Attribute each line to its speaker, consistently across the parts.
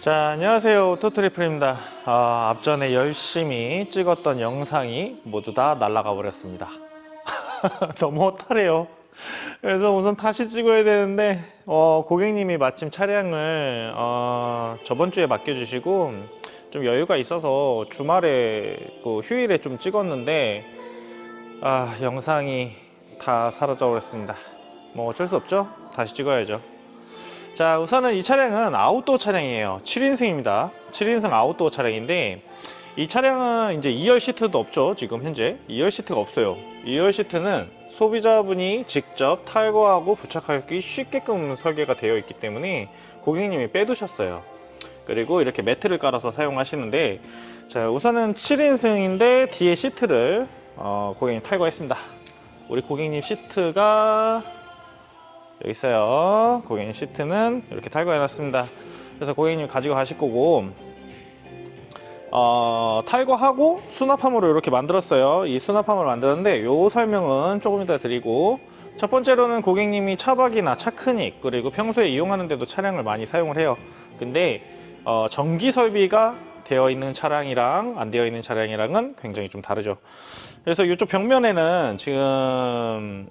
Speaker 1: 자, 안녕하세요. 토트리플입니다. 앞전에 열심히 찍었던 영상이 모두 다 날아가 버렸습니다. 너무 허탈해요. 그래서 우선 다시 찍어야 되는데 고객님이 마침 차량을 저번 주에 맡겨주시고 좀 여유가 있어서 주말에 휴일에 좀 찍었는데 영상이 다 사라져 버렸습니다. 뭐 어쩔 수 없죠. 다시 찍어야죠. 자, 우선은 이 차량은 아웃도어 차량이에요. 7인승입니다. 7인승 아웃도어 차량인데 이 차량은 이제 2열 시트도 없죠. 지금 현재 2열 시트가 없어요. 2열 시트는 소비자분이 직접 탈거하고 부착하기 쉽게끔 설계가 되어 있기 때문에 고객님이 빼두셨어요. 그리고 이렇게 매트를 깔아서 사용하시는데, 자, 우선은 7인승인데 뒤에 시트를 고객님 탈거했습니다. 우리 고객님 시트가 여기 있어요. 고객님 시트는 이렇게 탈거해 놨습니다. 그래서 고객님 가지고 가실 거고, 탈거하고 수납함으로 이렇게 만들었어요. 이 수납함을 만들었는데 요 설명은 조금 이따 드리고, 첫 번째로는 고객님이 차박이나 차크닉 그리고 평소에 이용하는 데도 차량을 많이 사용을 해요. 근데 전기 설비가 되어 있는 차량이랑 안 되어 있는 차량이랑은 굉장히 좀 다르죠. 그래서 이쪽 벽면에는 지금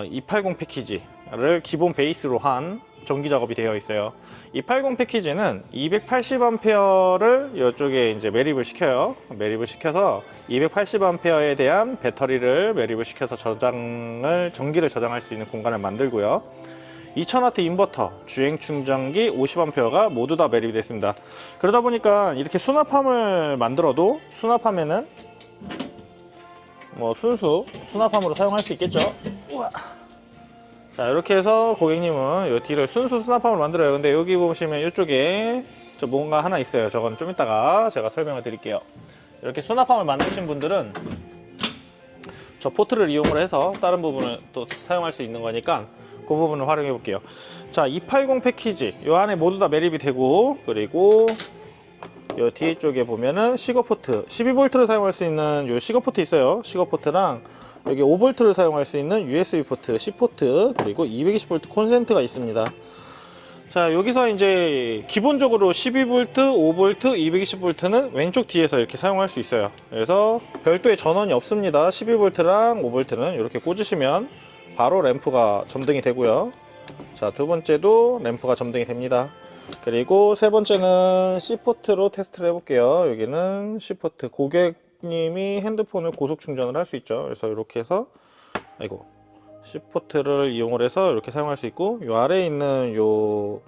Speaker 1: 280 패키지를 기본 베이스로 한 전기 작업이 되어 있어요. 280 패키지는 280A를 이쪽에 이제 매립을 시켜요. 매립을 시켜서 280A에 대한 배터리를 매립을 시켜서 전기를 저장할 수 있는 공간을 만들고요. 2000W 인버터, 주행 충전기 50A가 모두 다 매립이 됐습니다. 그러다 보니까 이렇게 수납함을 만들어도 수납함에는 순수 수납함으로 사용할 수 있겠죠. 우와. 자, 이렇게 해서 고객님은 이 뒤를 순수 수납함을 만들어요. 근데 여기 보시면 이쪽에 뭔가 하나 있어요. 저건 좀 이따가 제가 설명을 드릴게요. 이렇게 수납함을 만드신 분들은 저 포트를 이용을 해서 다른 부분을 또 사용할 수 있는 거니까 그 부분을 활용해 볼게요. 자, 280 패키지 이 안에 모두 다 매립이 되고, 그리고 이 뒤에 쪽에 보면은 시거포트 12V를 사용할 수 있는 요 시거포트 있어요. 시거포트랑 여기 5V를 사용할 수 있는 USB 포트, C포트, 그리고 220V 콘센트가 있습니다. 자, 여기서 이제 기본적으로 12V, 5V, 220V는 왼쪽 뒤에서 이렇게 사용할 수 있어요. 그래서 별도의 전원이 없습니다. 12V랑 5V는 이렇게 꽂으시면 바로 램프가 점등이 되고요. 자, 두 번째도 램프가 점등이 됩니다. 그리고 세 번째는 C포트로 테스트를 해볼게요. 여기는 C포트, 고객님이 핸드폰을 고속 충전을 할 수 있죠. 그래서 이렇게 해서 C포트를 이용을 해서 이렇게 사용할 수 있고, 이 아래에 있는 요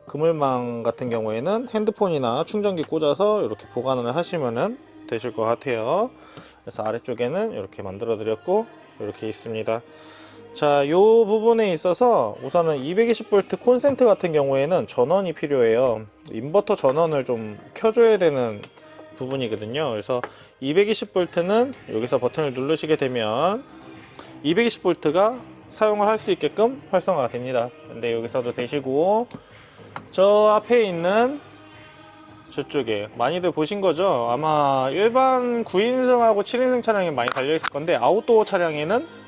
Speaker 1: 그물망 같은 경우에는 핸드폰이나 충전기 꽂아서 이렇게 보관을 하시면 되실 것 같아요. 그래서 아래쪽에는 이렇게 만들어 드렸고 이렇게 있습니다. 자, 요 부분에 있어서 우선은 220V 콘센트 같은 경우에는 전원이 필요해요. 인버터 전원을 좀 켜줘야 되는 부분이거든요. 그래서 220V는 여기서 버튼을 누르시게 되면 220V가 사용을 할 수 있게끔 활성화가 됩니다. 근데 여기서도 되시고, 저 앞에 있는 저쪽에 많이들 보신 거죠? 아마 일반 9인승하고 7인승 차량에 많이 달려 있을 건데, 아웃도어 차량에는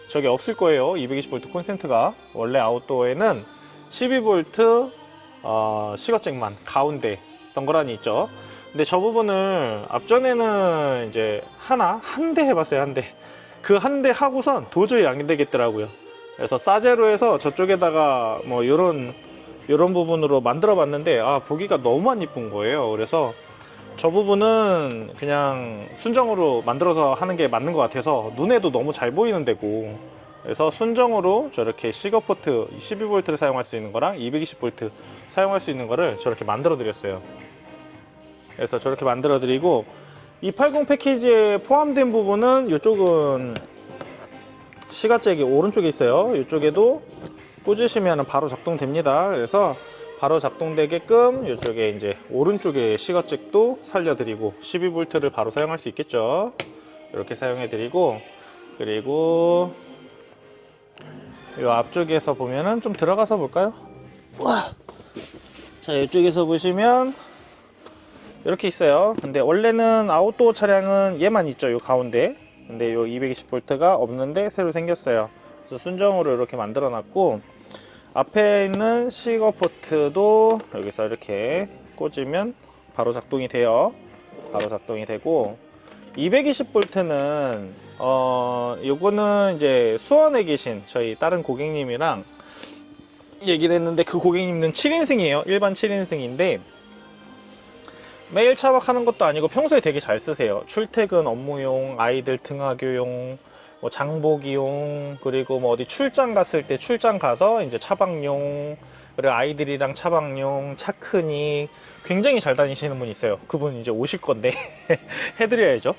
Speaker 1: 저게 없을 거예요. 220V 콘센트가. 원래 아웃도어에는 12V 시거잭만 가운데 덩그러니 있죠. 근데 저 부분을 앞전에는 이제 한 대 해봤어요. 한 대. 그 한 대 하고선 도저히 안 되겠더라고요. 그래서 싸제로 해서 저쪽에다가 요런 부분으로 만들어 봤는데 보기가 너무 안 이쁜 거예요. 그래서 저 부분은 그냥 순정으로 만들어서 하는 게 맞는 것 같아서 눈에도 너무 잘 보이는 데고, 그래서 순정으로 저렇게 시거포트 12V를 사용할 수 있는 거랑 220V 사용할 수 있는 거를 저렇게 만들어 드렸어요. 그래서 저렇게 만들어 드리고, 280 패키지에 포함된 부분은 이쪽은 시가잭이 오른쪽에 있어요. 이쪽에도 꽂으시면 바로 작동됩니다. 그래서 바로 작동되게끔 이쪽에 이제 오른쪽에 시거잭도 살려드리고 12V를 바로 사용할 수 있겠죠. 이렇게 사용해드리고, 그리고 이 앞쪽에서 보면은 좀 들어가서 볼까요? 자, 이쪽에서 보시면 이렇게 있어요. 근데 원래는 아웃도어 차량은 얘만 있죠. 요 가운데. 근데 요 220V가 없는데 새로 생겼어요. 그래서 순정으로 이렇게 만들어 놨고, 앞에 있는 시거 포트도 여기서 이렇게 꽂으면 바로 작동이 돼요. 바로 작동이 되고, 220V는 요거는 이제 수원에 계신 저희 다른 고객님이랑 얘기를 했는데, 그 고객님은 7인승이에요. 일반 7인승인데 매일 차박하는 것도 아니고 평소에 되게 잘 쓰세요. 출퇴근 업무용, 아이들 등하교용, 뭐 장보기용, 그리고 뭐 어디 출장 갔을 때 출장 가서 이제 차박용, 그리고 아이들이랑 차박용, 차크니 굉장히 잘 다니시는 분이 있어요. 그분 이제 오실 건데 해드려야죠.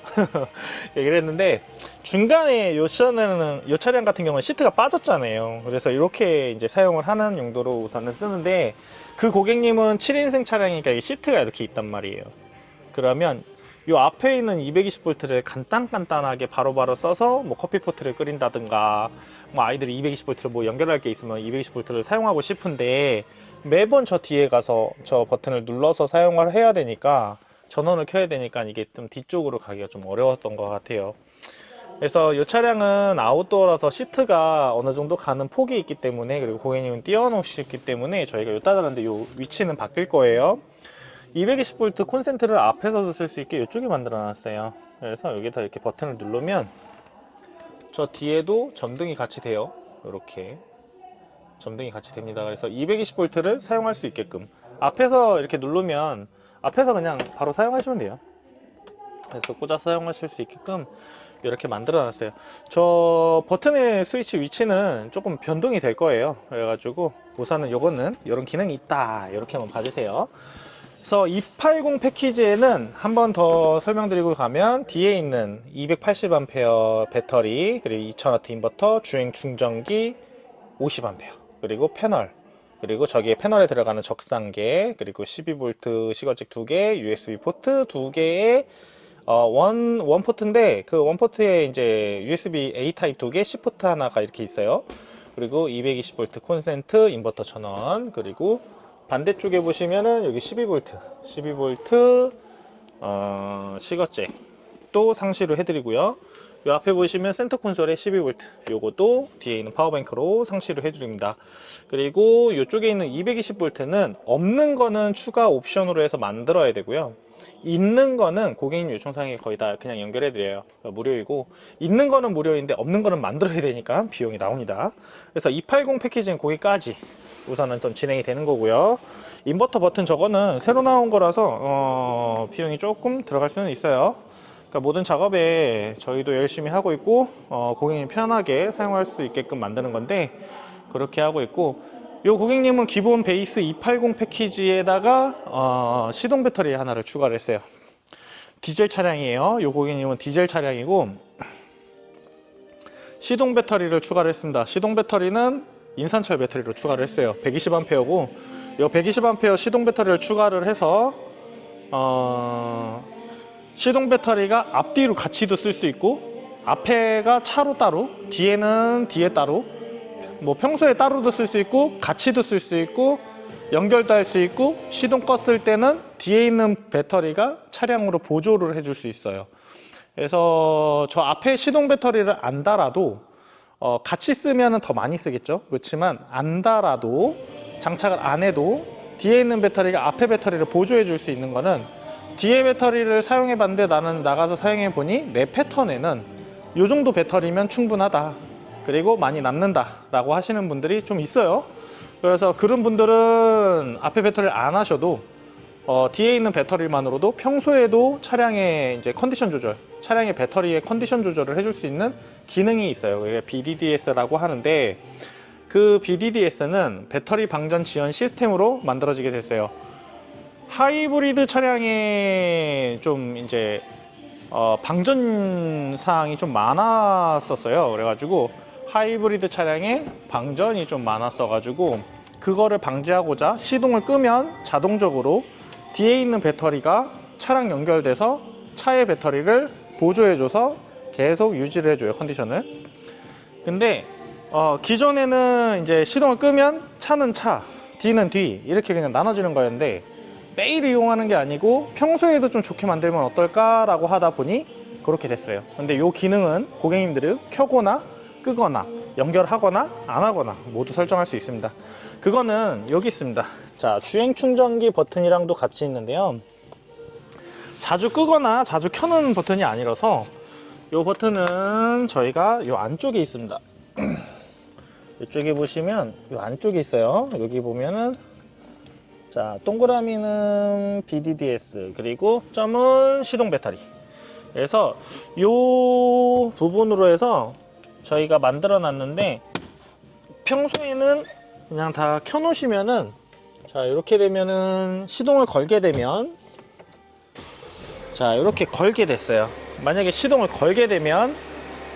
Speaker 1: 얘기를 했는데, 중간에 요 차량 같은 경우는 시트가 빠졌잖아요. 그래서 이렇게 이제 사용을 하는 용도로 우선은 쓰는데, 그 고객님은 7인승 차량이니까 이 시트가 이렇게 있단 말이에요. 그러면 요 앞에 있는 220V를 간단하게 바로바로 써서 뭐 커피포트를 끓인다든가, 뭐 아이들이 220V를 뭐 연결할 게 있으면 220V를 사용하고 싶은데 매번 저 뒤에 가서 저 버튼을 눌러서 사용을 해야 되니까, 전원을 켜야 되니까 이게 좀 뒤쪽으로 가기가 좀 어려웠던 것 같아요. 그래서 이 차량은 아웃도어라서 시트가 어느 정도 가는 폭이 있기 때문에, 그리고 고객님은 띄워놓으셨기 때문에 저희가 요 따르는데 요 위치는 바뀔 거예요. 220V 콘센트를 앞에서도 쓸 수 있게 이쪽에 만들어 놨어요. 그래서 여기다 이렇게 버튼을 누르면 저 뒤에도 점등이 같이 돼요. 이렇게 점등이 같이 됩니다. 그래서 220V를 사용할 수 있게끔 앞에서 이렇게 누르면 앞에서 그냥 바로 사용하시면 돼요. 그래서 꽂아 사용하실 수 있게끔 이렇게 만들어 놨어요. 저 버튼의 스위치 위치는 조금 변동이 될 거예요. 그래가지고 우선은 요거는 이런 기능이 있다, 이렇게 한번 봐주세요. 그래서 280 패키지에는 한 번 더 설명드리고 가면, 뒤에 있는 280A 배터리, 그리고 2000W 인버터, 주행 충전기 50A, 그리고 패널, 그리고 저기에 패널에 들어가는 적상계, 그리고 12V 시거잭 2개, USB 포트 2개에 원 포트인데, 그 원 포트에 이제 USB A 타입 2개, C 포트 하나가 이렇게 있어요. 그리고 220V 콘센트, 인버터 전원, 그리고 반대쪽에 보시면은 여기 12V 시거잭 또 상시로 해드리고요. 이 앞에 보시면 센터 콘솔에 12V, 요것도 뒤에 있는 파워뱅크로 상시로 해드립니다. 그리고 이쪽에 있는 220V는 없는 거는 추가 옵션으로 해서 만들어야 되고요. 있는 거는 고객님 요청사항에 거의 다 그냥 연결해 드려요. 무료이고, 있는 거는 무료인데 없는 거는 만들어야 되니까 비용이 나옵니다. 그래서 280 패키지는 거기까지 우선은 좀 진행이 되는 거고요. 인버터 버튼 저거는 새로 나온 거라서 비용이 조금 들어갈 수는 있어요. 그러니까 모든 작업에 저희도 열심히 하고 있고, 고객님 편하게 사용할 수 있게끔 만드는 건데, 그렇게 하고 있고, 요 고객님은 기본 베이스 280 패키지에다가 시동 배터리 하나를 추가를 했어요. 디젤 차량이에요. 요 고객님은 디젤 차량이고 시동 배터리를 추가를 했습니다. 시동 배터리는 인산철 배터리로 추가를 했어요. 120A고 요 120A 시동 배터리를 추가를 해서 시동 배터리가 앞뒤로 같이도 쓸 수 있고, 앞에가 차로 따로, 뒤에는 뒤에 따로, 뭐 평소에 따로도 쓸 수 있고 같이도 쓸 수 있고 연결도 할 수 있고, 시동 껐을 때는 뒤에 있는 배터리가 차량으로 보조를 해줄 수 있어요. 그래서 저 앞에 시동 배터리를 안 달아도 같이 쓰면 더 많이 쓰겠죠. 그렇지만 안 달아도, 장착을 안 해도 뒤에 있는 배터리가 앞에 배터리를 보조해 줄 수 있는 거는, 뒤에 배터리를 사용해 봤는데 나는 나가서 사용해 보니 내 패턴에는 이 정도 배터리면 충분하다, 그리고 많이 남는다 라고 하시는 분들이 좀 있어요. 그래서 그런 분들은 앞에 배터리를 안 하셔도 뒤에 있는 배터리만으로도 평소에도 차량의 이제 컨디션 조절, 차량의 배터리의 컨디션 조절을 해줄 수 있는 기능이 있어요. 그게 BDDS라고 하는데, 그 BDDS는 배터리 방전 지원 시스템으로 만들어지게 됐어요. 하이브리드 차량에 좀 이제 방전 사항이 좀 많았었어요. 그래가지고 하이브리드 차량에 방전이 좀 많았어가지고 그거를 방지하고자 시동을 끄면 자동적으로 뒤에 있는 배터리가 차량 연결돼서 차의 배터리를 보조해줘서 계속 유지를 해줘요, 컨디션을. 근데 기존에는 이제 시동을 끄면 차는 차, 뒤는 뒤, 이렇게 그냥 나눠지는 거였는데, 매일 이용하는 게 아니고 평소에도 좀 좋게 만들면 어떨까라고 하다 보니 그렇게 됐어요. 근데 이 기능은 고객님들이 켜거나 끄거나 연결하거나 안 하거나 모두 설정할 수 있습니다. 그거는 여기 있습니다. 자, 주행 충전기 버튼이랑도 같이 있는데요, 자주 끄거나 자주 켜는 버튼이 아니라서 이 버튼은 저희가 이 안쪽에 있습니다. 이쪽에 보시면 이 안쪽에 있어요. 여기 보면은, 자, 동그라미는 BDDS, 그리고 점은 시동 배터리. 그래서 이 부분으로 해서 저희가 만들어 놨는데, 평소에는 그냥 다 켜 놓으시면은, 자, 이렇게 되면은 시동을 걸게 되면, 자, 이렇게 걸게 됐어요. 만약에 시동을 걸게 되면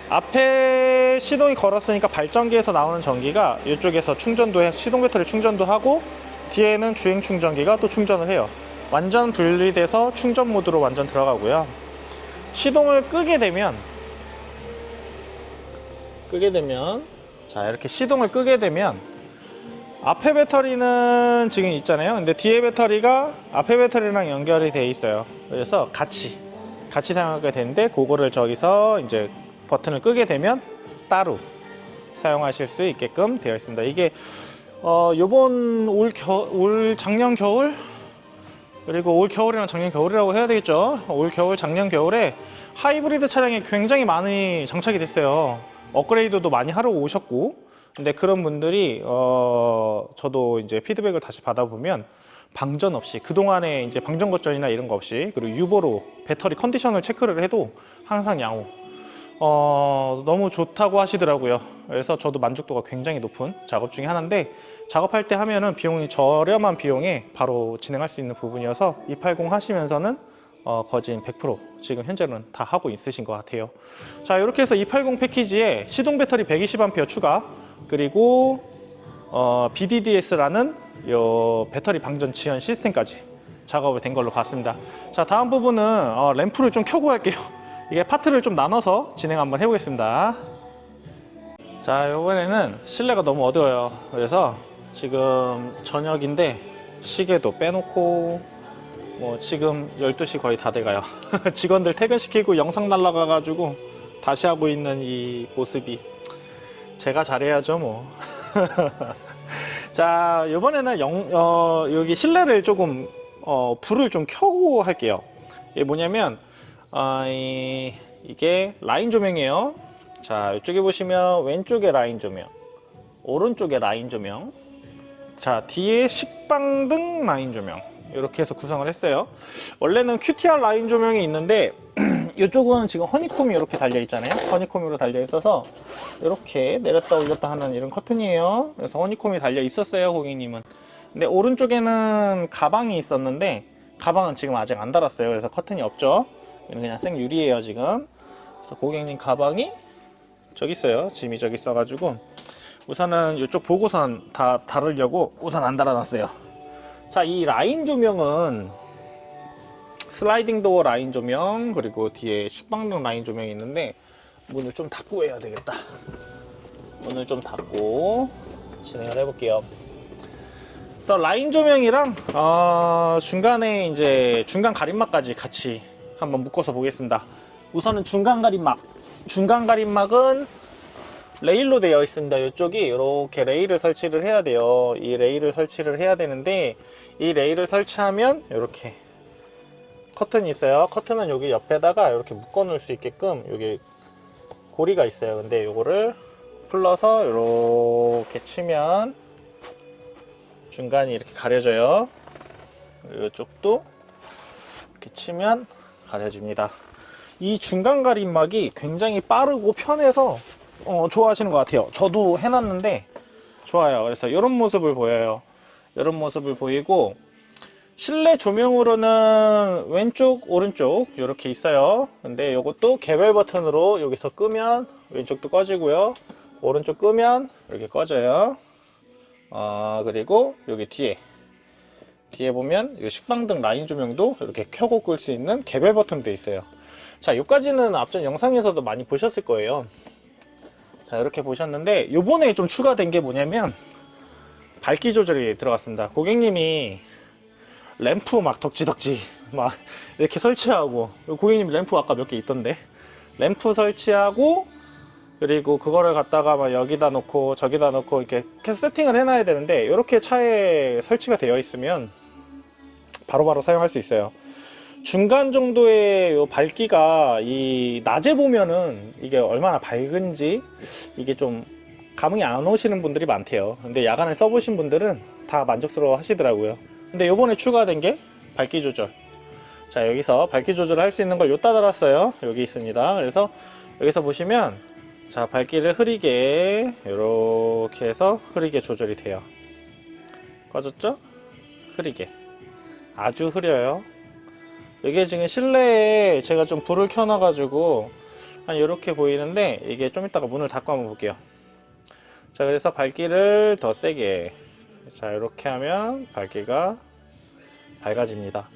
Speaker 1: 앞에 시동이 걸었으니까 발전기에서 나오는 전기가 이쪽에서 충전도 해, 시동 배터리 충전도 하고, 뒤에는 주행 충전기가 또 충전을 해요. 완전 분리돼서 충전 모드로 완전 들어가고요. 시동을 끄게 되면, 자, 이렇게 시동을 끄게 되면 앞에 배터리는 지금 있잖아요. 근데 뒤에 배터리가 앞에 배터리랑 연결이 돼 있어요. 그래서 같이 사용하게 되는데, 그거를 저기서 이제 버튼을 끄게 되면 따로 사용하실 수 있게끔 되어 있습니다. 이게 요번 올 작년 겨울, 그리고 올 겨울이랑 작년 겨울이라고 해야 되겠죠. 올 겨울 작년 겨울에 하이브리드 차량이 굉장히 많이 장착이 됐어요. 업그레이드도 많이 하러 오셨고, 근데 그런 분들이 저도 이제 피드백을 다시 받아보면, 방전 없이, 그동안에 이제 방전 거전이나 이런 거 없이, 그리고 유보로 배터리 컨디션을 체크를 해도 항상 양호, 너무 좋다고 하시더라고요. 그래서 저도 만족도가 굉장히 높은 작업 중에 하나인데, 작업할 때 하면은 비용이 저렴한 비용에 바로 진행할 수 있는 부분이어서 280 하시면서는 거진 100% 지금 현재는 다 하고 있으신 것 같아요. 자, 이렇게 해서 280 패키지에 시동 배터리 120A 추가, 그리고 BDDS라는 요 배터리 방전 지연 시스템까지 작업이 된 걸로 봤습니다. 자, 다음 부분은 램프를 좀 켜고 할게요. 이게 파트를 좀 나눠서 진행 한번 해보겠습니다. 자, 이번에는 실내가 너무 어두워요. 그래서 지금 저녁인데 시계도 빼놓고, 뭐 지금 12시 거의 다 돼가요. 직원들 퇴근시키고 영상 날라가가지고 다시 하고 있는 이 모습이, 제가 잘해야죠 뭐. 자, 이번에는 여기 실내를 조금 불을 좀 켜고 할게요. 이게 뭐냐면 이게 라인 조명이에요. 자, 이쪽에 보시면 왼쪽에 라인 조명, 오른쪽에 라인 조명, 자, 뒤에 식빵등 라인 조명, 이렇게 해서 구성을 했어요. 원래는 QTR 라인 조명이 있는데 이쪽은 지금 허니콤이 이렇게 달려 있잖아요. 허니콤으로 달려 있어서 이렇게 내렸다 올렸다 하는 이런 커튼이에요. 그래서 허니콤이 달려 있었어요, 고객님은. 근데 오른쪽에는 가방이 있었는데, 가방은 지금 아직 안 달았어요. 그래서 커튼이 없죠. 그냥 생유리예요 지금. 그래서 고객님 가방이 저기 있어요. 짐이 저기 있어가지고 우선은 이쪽 보고선 다 달으려고 우선 안 달아놨어요. 자, 이 라인 조명은 슬라이딩 도어 라인 조명, 그리고 뒤에 식빵등 라인 조명이 있는데, 문을 좀 닫고 해야 되겠다. 문을 좀 닫고 진행을 해볼게요. 그래서 라인 조명이랑 중간에 이제 중간 가림막까지 같이 한번 묶어서 보겠습니다. 우선은 중간 가림막은 레일로 되어 있습니다. 이쪽이 이렇게 레일을 설치를 해야 돼요. 이 레일을 설치를 해야 되는데, 이 레일을 설치하면 이렇게 커튼이 있어요. 커튼은 여기 옆에다가 이렇게 묶어 놓을 수 있게끔 여기 고리가 있어요. 근데 이거를 풀러서 이렇게 치면 중간이 이렇게 가려져요. 그리고 이쪽도 이렇게 치면 가려집니다. 이 중간 가림막이 굉장히 빠르고 편해서 좋아하시는 것 같아요. 저도 해놨는데 좋아요. 그래서 이런 모습을 보여요. 이런 모습을 보이고, 실내 조명으로는 왼쪽 오른쪽 이렇게 있어요. 근데 이것도 개별 버튼으로 여기서 끄면 왼쪽도 꺼지고요, 오른쪽 끄면 이렇게 꺼져요. 그리고 여기 뒤에 보면 이 식빵등 라인 조명도 이렇게 켜고 끌 수 있는 개별 버튼도 있어요. 자, 여기까지는 앞전 영상에서도 많이 보셨을 거예요. 자, 이렇게 보셨는데, 요번에 좀 추가된 게 뭐냐면 밝기 조절이 들어갔습니다. 고객님이 램프 막 덕지덕지 막 이렇게 설치하고, 고객님 램프 아까 몇 개 있던데, 램프 설치하고 그리고 그거를 갖다가 막 여기다 놓고 저기다 놓고 이렇게 계속 세팅을 해놔야 되는데, 이렇게 차에 설치가 되어 있으면 바로바로 사용할 수 있어요. 중간 정도의 요 밝기가 이 낮에 보면은 이게 얼마나 밝은지 이게 좀 감흥이 안 오시는 분들이 많대요. 근데 야간에 써보신 분들은 다 만족스러워 하시더라고요. 근데 요번에 추가된 게 밝기 조절. 자, 여기서 밝기 조절을 할 수 있는 걸 요따 달았어요. 여기 있습니다. 그래서 여기서 보시면, 자, 밝기를 흐리게 이렇게 해서 흐리게 조절이 돼요. 꺼졌죠? 흐리게, 아주 흐려요. 이게 지금 실내에 제가 좀 불을 켜놔 가지고 한 이렇게 보이는데, 이게 좀 이따가 문을 닫고 한번 볼게요. 자, 그래서 밝기를 더 세게, 자, 이렇게 하면 밝기가 밝아집니다.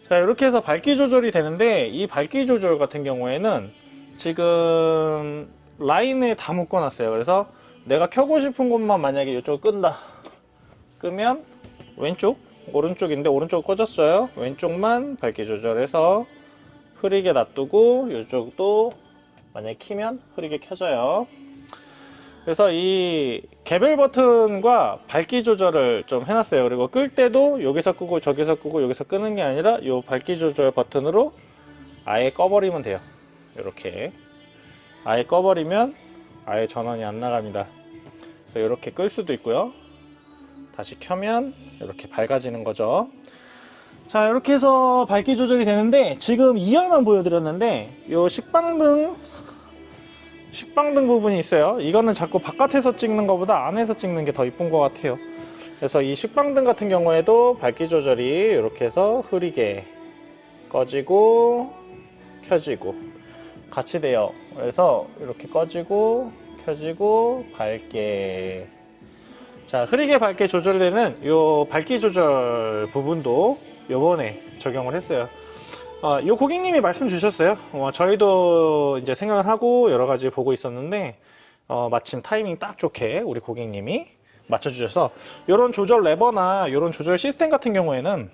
Speaker 1: 자, 이렇게 해서 밝기 조절이 되는데, 이 밝기 조절 같은 경우에는 지금 라인에 다 묶어 놨어요. 그래서 내가 켜고 싶은 곳만 만약에 이쪽을 끈다, 끄면 왼쪽, 오른쪽인데 오른쪽 꺼졌어요. 왼쪽만 밝기 조절해서 흐리게 놔두고, 이쪽도 만약에 키면 흐리게 켜져요. 그래서 이 개별 버튼과 밝기 조절을 좀 해놨어요. 그리고 끌 때도 여기서 끄고 저기서 끄고 여기서 끄는 게 아니라 이 밝기 조절 버튼으로 아예 꺼버리면 돼요. 이렇게 아예 꺼버리면 아예 전원이 안 나갑니다. 그래서 이렇게 끌 수도 있고요. 다시 켜면 이렇게 밝아지는 거죠. 자, 이렇게 해서 밝기 조절이 되는데, 지금 2열만 보여드렸는데 이 식빵등 부분이 있어요. 이거는 자꾸 바깥에서 찍는 것보다 안에서 찍는 게 더 이쁜 것 같아요. 그래서 이 식빵등 같은 경우에도 밝기 조절이 이렇게 해서 흐리게 꺼지고 켜지고 같이 돼요. 그래서 이렇게 꺼지고 켜지고 밝게, 자, 흐리게 밝게 조절되는 이 밝기 조절 부분도 요번에 적용을 했어요. 요 고객님이 말씀 주셨어요. 저희도 이제 생각을 하고 여러 가지 보고 있었는데, 마침 타이밍 딱 좋게 우리 고객님이 맞춰주셔서, 이런 조절 레버나 이런 조절 시스템 같은 경우에는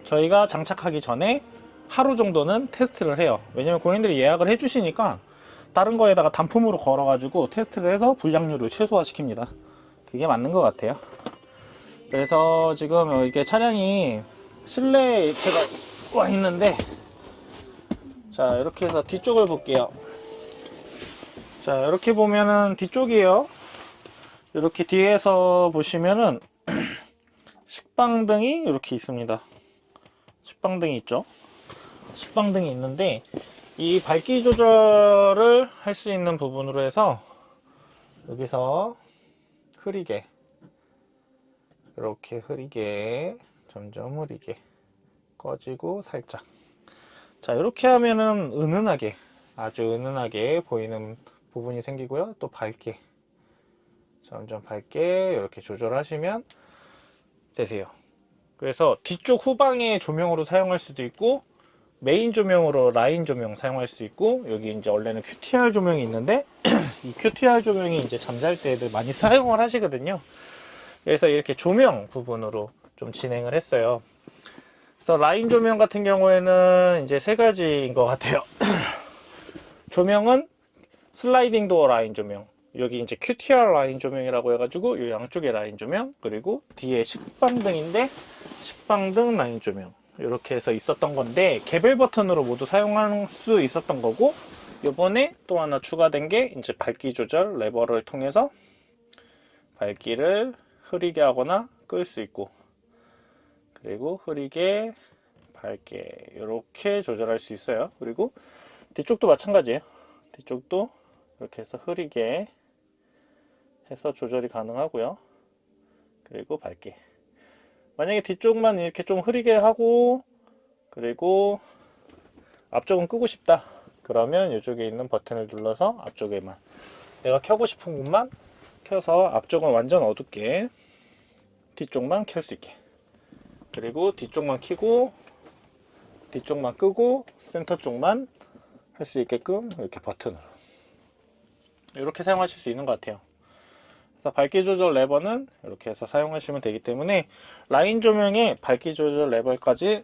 Speaker 1: 저희가 장착하기 전에 하루 정도는 테스트를 해요. 왜냐면 고객님들이 예약을 해주시니까 다른 거에다가 단품으로 걸어가지고 테스트를 해서 불량률을 최소화시킵니다. 그게 맞는 것 같아요. 그래서 지금 이게 차량이 실내에 제가 와 있는데, 자, 이렇게 해서 뒤쪽을 볼게요. 자, 이렇게 보면은 뒤쪽이에요. 이렇게 뒤에서 보시면은 식빵등이 이렇게 있습니다. 식빵등이 있죠. 식빵등이 있는데, 이 밝기 조절을 할 수 있는 부분으로 해서 여기서 흐리게, 이렇게 흐리게, 점점 흐리게 꺼지고 살짝, 자, 이렇게 하면은 은은하게, 아주 은은하게 보이는 부분이 생기고요. 또 밝게, 점점 밝게 이렇게 조절하시면 되세요. 그래서 뒤쪽 후방의 조명으로 사용할 수도 있고, 메인 조명으로 라인 조명 사용할 수 있고, 여기 이제 원래는 QTR 조명이 있는데 이 QTR 조명이 이제 잠잘 때 애들 많이 사용을 하시거든요. 그래서 이렇게 조명 부분으로 좀 진행을 했어요. 그래서 라인 조명 같은 경우에는 이제 세 가지인 것 같아요. 조명은 슬라이딩 도어 라인 조명, 여기 이제 QTR 라인 조명이라고 해가지고 이 양쪽에 라인 조명, 그리고 뒤에 식빵등인데 식빵등 라인 조명, 이렇게 해서 있었던 건데 개별 버튼으로 모두 사용할 수 있었던 거고, 요번에 또 하나 추가된 게 이제 밝기 조절 레버를 통해서 밝기를 흐리게 하거나 끌 수 있고, 그리고 흐리게 밝게 이렇게 조절할 수 있어요. 그리고 뒤쪽도 마찬가지예요. 뒤쪽도 이렇게 해서 흐리게 해서 조절이 가능하고요. 그리고 밝게, 만약에 뒤쪽만 이렇게 좀 흐리게 하고 그리고 앞쪽은 끄고 싶다 그러면 이쪽에 있는 버튼을 눌러서 앞쪽에만, 내가 켜고 싶은 곳만 켜서 앞쪽은 완전 어둡게 뒤쪽만 켤 수 있게, 그리고 뒤쪽만 켜고 뒤쪽만 끄고 센터 쪽만 할 수 있게끔 이렇게 버튼으로 이렇게 사용하실 수 있는 것 같아요. 그래서 밝기 조절 레버는 이렇게 해서 사용하시면 되기 때문에 라인 조명에 밝기 조절 레버까지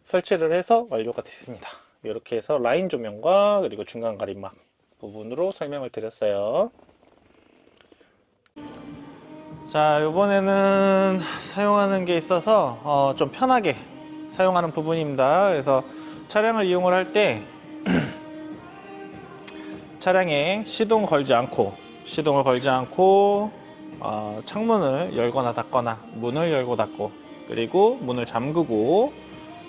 Speaker 1: 설치를 해서 완료가 됐습니다. 이렇게 해서 라인 조명과 그리고 중간 가림막 부분으로 설명을 드렸어요. 자, 이번에는 사용하는 게 있어서 좀 편하게 사용하는 부분입니다. 그래서 차량을 이용을 할 때 차량에 시동을 걸지 않고 창문을 열거나 닫거나 문을 열고 닫고 그리고 문을 잠그고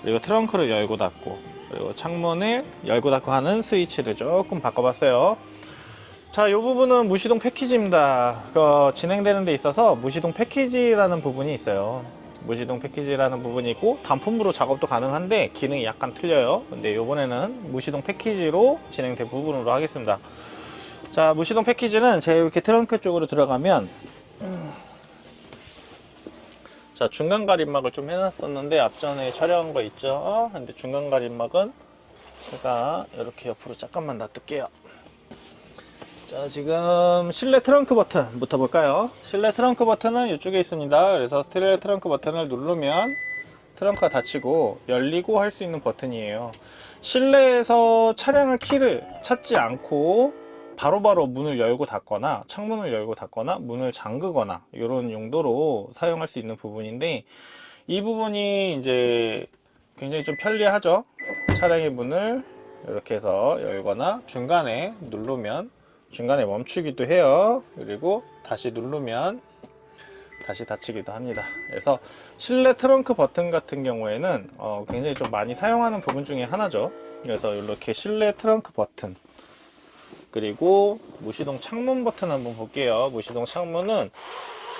Speaker 1: 그리고 트렁크를 열고 닫고 그리고 창문을 열고 닫고 하는 스위치를 조금 바꿔봤어요. 자, 이 부분은 무시동 패키지입니다. 진행되는 데 있어서 무시동 패키지라는 부분이 있어요. 무시동 패키지라는 부분이 있고 단품으로 작업도 가능한데 기능이 약간 틀려요. 근데 이번에는 무시동 패키지로 진행된 부분으로 하겠습니다. 자, 무시동 패키지는 제가 이렇게 트렁크 쪽으로 들어가면 자, 중간 가림막을 좀 해놨었는데 앞전에 촬영한 거 있죠. 근데 중간 가림막은 제가 이렇게 옆으로 잠깐만 놔둘게요. 자, 지금 실내 트렁크 버튼부터 볼까요? 실내 트렁크 버튼은 이쪽에 있습니다. 그래서 실내 트렁크 버튼을 누르면 트렁크가 닫히고 열리고 할 수 있는 버튼이에요. 실내에서 차량을 키를 찾지 않고 바로바로 문을 열고 닫거나 창문을 열고 닫거나 문을 잠그거나 이런 용도로 사용할 수 있는 부분인데, 이 부분이 이제 굉장히 좀 편리하죠. 차량의 문을 이렇게 해서 열거나 중간에 누르면 중간에 멈추기도 해요. 그리고 다시 누르면 다시 닫히기도 합니다. 그래서 실내 트렁크 버튼 같은 경우에는 굉장히 좀 많이 사용하는 부분 중에 하나죠. 그래서 이렇게 실내 트렁크 버튼, 그리고 무시동 창문 버튼 한번 볼게요. 무시동 창문은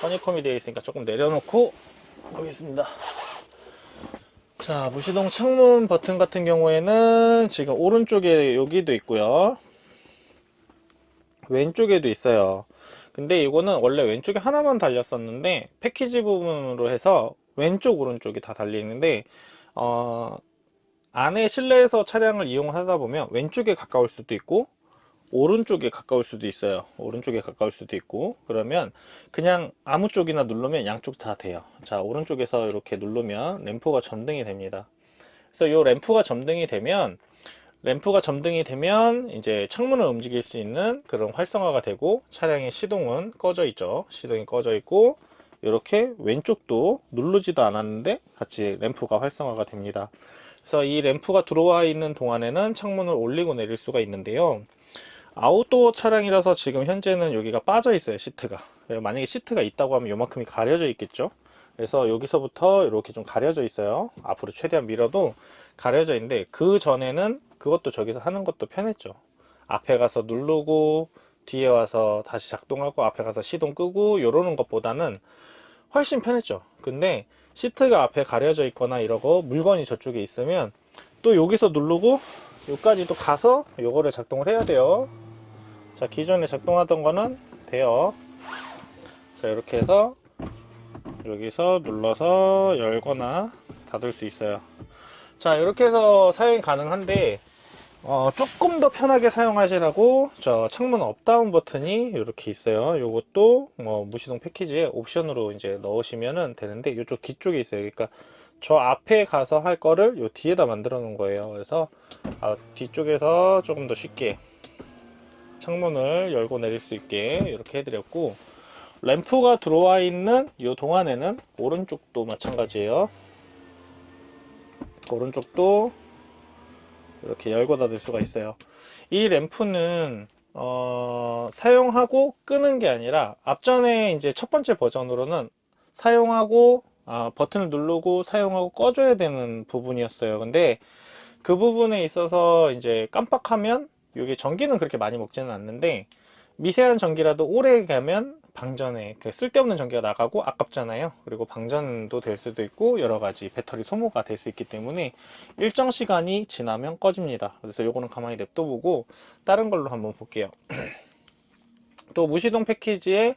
Speaker 1: 허니콤이 되어 있으니까 조금 내려놓고 보겠습니다. 자, 무시동 창문 버튼 같은 경우에는 지금 오른쪽에 여기도 있고요, 왼쪽에도 있어요. 근데 이거는 원래 왼쪽에 하나만 달렸었는데 패키지 부분으로 해서 왼쪽 오른쪽이 다 달리는데 안에 실내에서 차량을 이용하다 보면 왼쪽에 가까울 수도 있고 오른쪽에 가까울 수도 있어요. 오른쪽에 가까울 수도 있고, 그러면 그냥 아무 쪽이나 누르면 양쪽 다 돼요. 자, 오른쪽에서 이렇게 누르면 램프가 점등이 됩니다. 그래서 이 램프가 점등이 되면 이제 창문을 움직일 수 있는 그런 활성화가 되고 차량의 시동은 꺼져 있죠. 시동이 꺼져 있고 이렇게 왼쪽도 누르지도 않았는데 같이 램프가 활성화가 됩니다. 그래서 이 램프가 들어와 있는 동안에는 창문을 올리고 내릴 수가 있는데요. 아웃도어 차량이라서 지금 현재는 여기가 빠져 있어요, 시트가. 만약에 시트가 있다고 하면 요만큼이 가려져 있겠죠. 그래서 여기서부터 이렇게 좀 가려져 있어요. 앞으로 최대한 밀어도 가려져 있는데, 그 전에는 그것도 저기서 하는 것도 편했죠. 앞에 가서 누르고 뒤에 와서 다시 작동하고 앞에 가서 시동 끄고 이러는 것보다는 훨씬 편했죠. 근데 시트가 앞에 가려져 있거나 이러고 물건이 저쪽에 있으면 또 여기서 누르고 여기까지 또 가서 요거를 작동을 해야 돼요. 자, 기존에 작동하던 거는 돼요. 자, 이렇게 해서 여기서 눌러서 열거나 닫을 수 있어요. 자, 이렇게 해서 사용이 가능한데 조금 더 편하게 사용하시라고 저 창문 업다운 버튼이 이렇게 있어요. 요것도 무시동 패키지에 옵션으로 이제 넣으시면 되는데 이쪽 뒤쪽에 있어요. 그러니까 저 앞에 가서 할 거를 요 뒤에다 만들어 놓은 거예요. 그래서 뒤쪽에서 조금 더 쉽게 창문을 열고 내릴 수 있게 이렇게 해드렸고, 램프가 들어와 있는 이 동안에는 오른쪽도 마찬가지예요. 오른쪽도 이렇게 열고 닫을 수가 있어요. 이 램프는 사용하고 끄는 게 아니라 앞전에 이제 첫 번째 버전으로는 사용하고 버튼을 누르고 사용하고 꺼줘야 되는 부분이었어요. 근데 그 부분에 있어서 이제 깜빡하면, 이게 전기는 그렇게 많이 먹지는 않는데 미세한 전기라도 오래 가면 방전에 쓸데없는 전기가 나가고 아깝잖아요. 그리고 방전도 될 수도 있고 여러 가지 배터리 소모가 될 수 있기 때문에 일정 시간이 지나면 꺼집니다. 그래서 요거는 가만히 냅둬보고 다른 걸로 한번 볼게요. 또 무시동 패키지의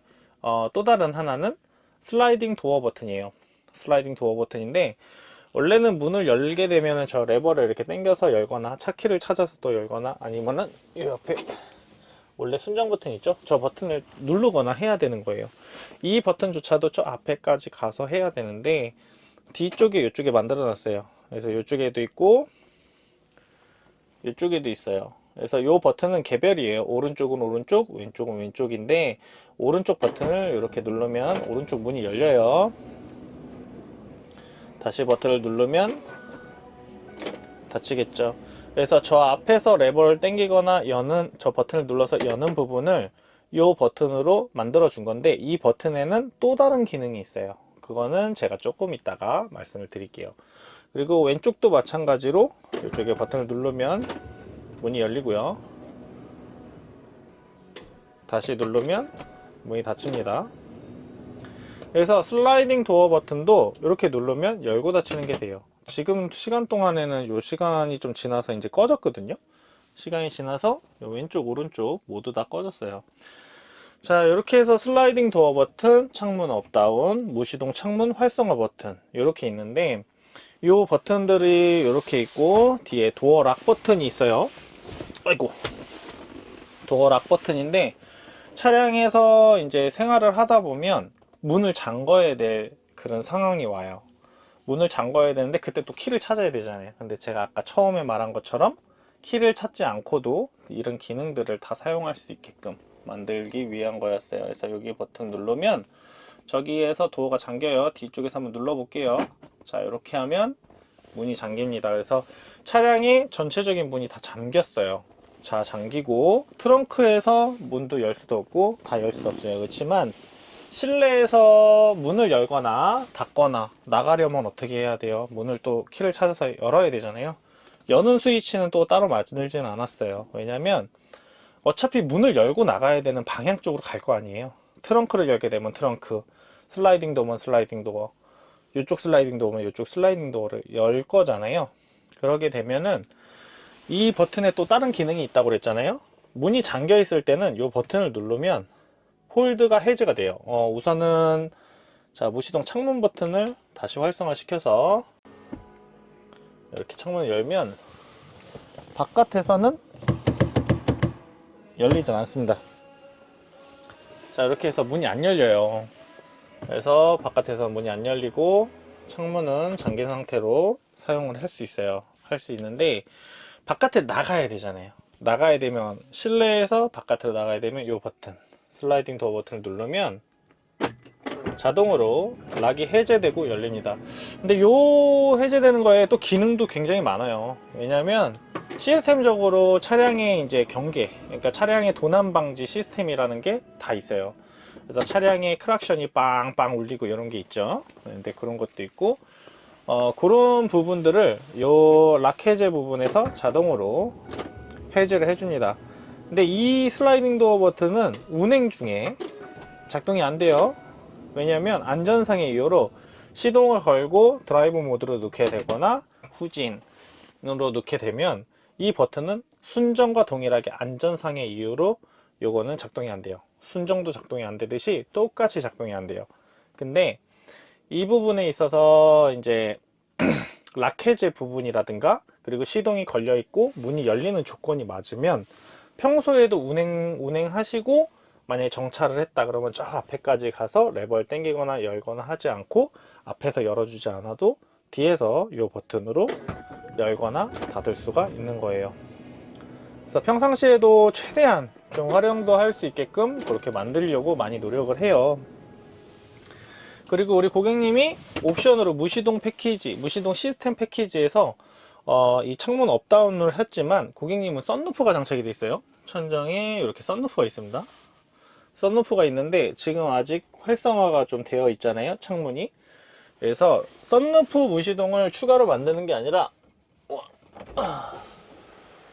Speaker 1: 또 다른 하나는 슬라이딩 도어 버튼이에요. 슬라이딩 도어 버튼인데, 원래는 문을 열게 되면 저 레버를 이렇게 당겨서 열거나 차키를 찾아서 또 열거나 아니면은 이 옆에 원래 순정 버튼 있죠? 저 버튼을 누르거나 해야 되는 거예요. 이 버튼조차도 저 앞에까지 가서 해야 되는데 뒤쪽에 이쪽에 만들어 놨어요. 그래서 이쪽에도 있고 이쪽에도 있어요. 그래서 이 버튼은 개별이에요. 오른쪽은 오른쪽, 왼쪽은 왼쪽인데 오른쪽 버튼을 이렇게 누르면 오른쪽 문이 열려요. 다시 버튼을 누르면 닫히겠죠. 그래서 저 앞에서 레버를 당기거나 여는, 저 버튼을 눌러서 여는 부분을 이 버튼으로 만들어 준 건데, 이 버튼에는 또 다른 기능이 있어요. 그거는 제가 조금 이따가 말씀을 드릴게요. 그리고 왼쪽도 마찬가지로 이쪽에 버튼을 누르면 문이 열리고요. 다시 누르면 문이 닫힙니다. 그래서 슬라이딩 도어 버튼도 이렇게 누르면 열고 닫히는 게 돼요. 지금 시간 동안에는 요 시간이 좀 지나서 이제 꺼졌거든요. 시간이 지나서 왼쪽 오른쪽 모두 다 꺼졌어요. 자, 이렇게 해서 슬라이딩 도어 버튼, 창문 업다운, 무시동 창문 활성화 버튼 이렇게 있는데, 요 버튼들이 이렇게 있고 뒤에 도어 락 버튼이 있어요. 아이고, 도어 락 버튼인데 차량에서 이제 생활을 하다 보면 문을 잠궈야 될 그런 상황이 와요. 문을 잠궈야 되는데 그때 또 키를 찾아야 되잖아요. 근데 제가 아까 처음에 말한 것처럼 키를 찾지 않고도 이런 기능들을 다 사용할 수 있게끔 만들기 위한 거였어요. 그래서 여기 버튼 누르면 저기에서 도어가 잠겨요. 뒤쪽에서 한번 눌러 볼게요. 자, 이렇게 하면 문이 잠깁니다. 그래서 차량이 전체적인 문이 다 잠겼어요. 자, 잠기고 트렁크에서 문도 열 수도 없고 다 열 수 없어요. 그렇지만 실내에서 문을 열거나 닫거나 나가려면 어떻게 해야 돼요? 문을 또 키를 찾아서 열어야 되잖아요. 여는 스위치는 또 따로 만들지는 않았어요. 왜냐면 어차피 문을 열고 나가야 되는 방향 쪽으로 갈 거 아니에요. 트렁크를 열게 되면 트렁크, 슬라이딩 도어면 슬라이딩 도어, 이쪽 슬라이딩 도어면 이쪽 슬라이딩 도어를 열 거잖아요. 그러게 되면은 이 버튼에 또 다른 기능이 있다고 그랬잖아요. 문이 잠겨 있을 때는 이 버튼을 누르면 홀드가 해제가 돼요. 우선은 자, 무시동 창문 버튼을 다시 활성화 시켜서 이렇게 창문을 열면 바깥에서는 열리진 않습니다. 자, 이렇게 해서 문이 안 열려요. 그래서 바깥에서 문이 안 열리고 창문은 잠긴 상태로 사용을 할 수 있어요. 할 수 있는데 바깥에 나가야 되잖아요. 나가야 되면 실내에서 바깥으로 나가야 되면 이 버튼, 슬라이딩 도어 버튼을 누르면 자동으로 락이 해제되고 열립니다. 근데 요 해제되는 거에 또 기능도 굉장히 많아요. 왜냐면 시스템적으로 차량의 이제 경계, 그러니까 차량의 도난 방지 시스템이라는 게 다 있어요. 그래서 차량의 크락션이 빵빵 울리고 이런 게 있죠. 근데 그런 것도 있고, 그런 부분들을 요 락 해제 부분에서 자동으로 해제를 해줍니다. 근데 이 슬라이딩 도어 버튼은 운행 중에 작동이 안 돼요. 왜냐면 안전상의 이유로 시동을 걸고 드라이브 모드로 넣게 되거나 후진으로 넣게 되면 이 버튼은 순정과 동일하게 안전상의 이유로 요거는 작동이 안 돼요. 순정도 작동이 안 되듯이 똑같이 작동이 안 돼요. 근데 이 부분에 있어서 이제 락 해제 부분이라든가 그리고 시동이 걸려 있고 문이 열리는 조건이 맞으면 평소에도 운행하시고 만약에 정차를 했다 그러면 저 앞에까지 가서 레버를 당기거나 열거나 하지 않고 앞에서 열어주지 않아도 뒤에서 이 버튼으로 열거나 닫을 수가 있는 거예요. 그래서 평상시에도 최대한 좀 활용도 할 수 있게끔 그렇게 만들려고 많이 노력을 해요. 그리고 우리 고객님이 옵션으로 무시동 패키지, 무시동 시스템 패키지에서 이 창문 업다운을 했지만 고객님은 썬루프가 장착이 되어 있어요. 천정에 이렇게 썬루프가 있습니다. 썬루프가 있는데 지금 아직 활성화가 좀 되어 있잖아요, 창문이. 그래서 썬루프 무시동을 추가로 만드는 게 아니라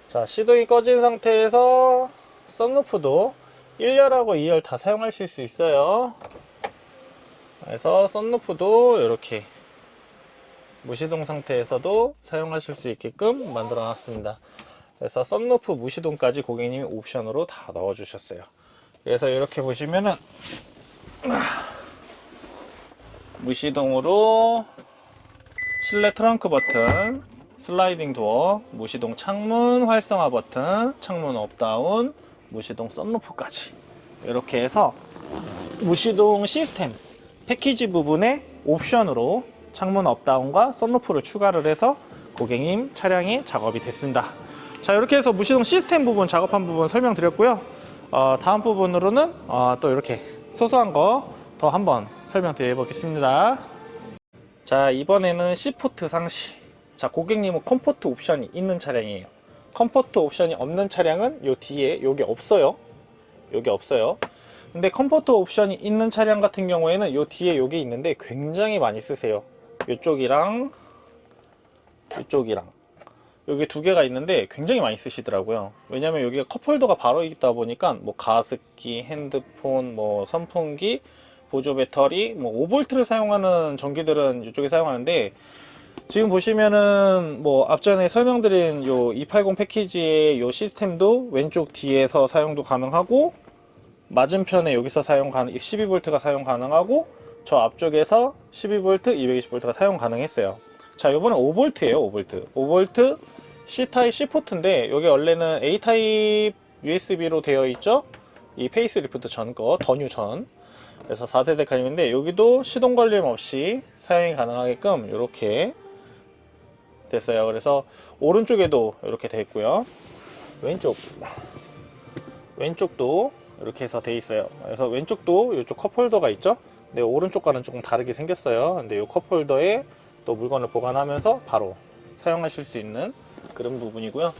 Speaker 1: 자, 시동이 꺼진 상태에서 썬루프도 1열하고 2열 다 사용하실 수 있어요. 그래서 썬루프도 이렇게 무시동 상태에서도 사용하실 수 있게끔 만들어 놨습니다. 그래서 썬루프 무시동까지 고객님이 옵션으로 다 넣어 주셨어요. 그래서 이렇게 보시면은 무시동으로 실내 트렁크 버튼, 슬라이딩 도어, 무시동 창문 활성화 버튼, 창문 업다운, 무시동 썬루프까지 이렇게 해서 무시동 시스템 패키지 부분에 옵션으로 창문 업다운과 썬루프를 추가를 해서 고객님 차량에 작업이 됐습니다. 자, 이렇게 해서 무시동 시스템 부분 작업한 부분 설명드렸고요. 다음 부분으로는 또 이렇게 소소한 거 더 한번 설명드려 보겠습니다. 자, 이번에는 C포트 상시. 자, 고객님은 컴포트 옵션이 있는 차량이에요. 컴포트 옵션이 없는 차량은 요 뒤에 요게 없어요. 요게 없어요. 근데 컴포트 옵션이 있는 차량 같은 경우에는 요 뒤에 요게 있는데 굉장히 많이 쓰세요. 요쪽이랑 이쪽이랑 여기 두 개가 있는데 굉장히 많이 쓰시더라고요. 왜냐면 여기가 컵홀더가 바로 있다 보니까 뭐 가습기, 핸드폰, 뭐 선풍기, 보조 배터리, 뭐 5V를 사용하는 전기들은 이쪽에 사용하는데, 지금 보시면은 뭐 앞전에 설명드린 요 280 패키지의 요 시스템도 왼쪽 뒤에서 사용도 가능하고, 맞은편에 여기서 사용 가능, 12V가 사용 가능하고, 저 앞쪽에서 12V, 220V가 사용 가능했어요. 자, 요번엔 5V예요. 5V C타입 C포트인데 여기 원래는 A타입 USB로 되어 있죠. 이 페이스리프트 전 거, 더 뉴 전. 그래서 4세대 칼림인데 여기도 시동 걸림 없이 사용이 가능하게끔 이렇게 됐어요. 그래서 오른쪽에도 이렇게 되어 있고요. 왼쪽도 이렇게 해서 되어 있어요. 그래서 왼쪽도 이쪽 컵홀더가 있죠. 근데 오른쪽과는 조금 다르게 생겼어요. 근데 이 컵홀더에 또 물건을 보관하면서 바로 사용하실 수 있는 그런 부분이고요.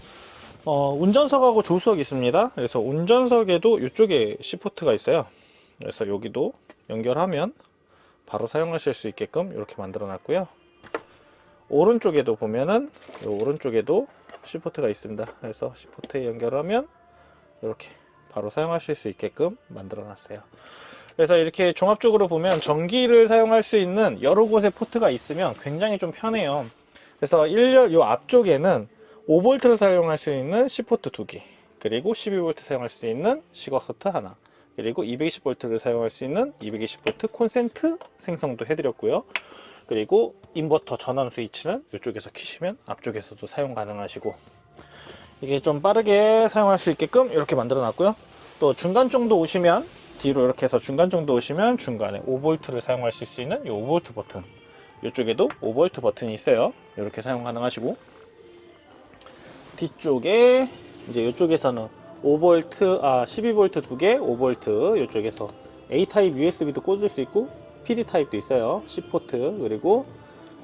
Speaker 1: 운전석하고 조수석이 있습니다. 그래서 운전석에도 이쪽에 C포트가 있어요. 그래서 여기도 연결하면 바로 사용하실 수 있게끔 이렇게 만들어 놨고요. 오른쪽에도 보면은 오른쪽에도 C포트가 있습니다. 그래서 C포트에 연결하면 이렇게 바로 사용하실 수 있게끔 만들어 놨어요. 그래서 이렇게 종합적으로 보면 전기를 사용할 수 있는 여러 곳에 포트가 있으면 굉장히 좀 편해요. 그래서 요 앞쪽에는 5V를 사용할 수 있는 C포트 2개, 그리고 12V 사용할 수 있는 C거스트 하나, 그리고 220V를 사용할 수 있는 220V 콘센트 생성도 해드렸고요. 그리고 인버터 전원 스위치는 이쪽에서 켜시면 앞쪽에서도 사용 가능하시고, 이게 좀 빠르게 사용할 수 있게끔 이렇게 만들어 놨고요. 또 중간 정도 오시면, 뒤로 이렇게 해서 중간 정도 오시면 중간에 5V를 사용하실 수 있는 이 5V 버튼, 이쪽에도 5V 버튼이 있어요. 이렇게 사용 가능하시고, 뒤쪽에 이제 이쪽에서는 5V, 12V 2개, 5V, 이쪽에서 A타입 USB도 꽂을 수 있고 PD 타입도 있어요. C포트, 그리고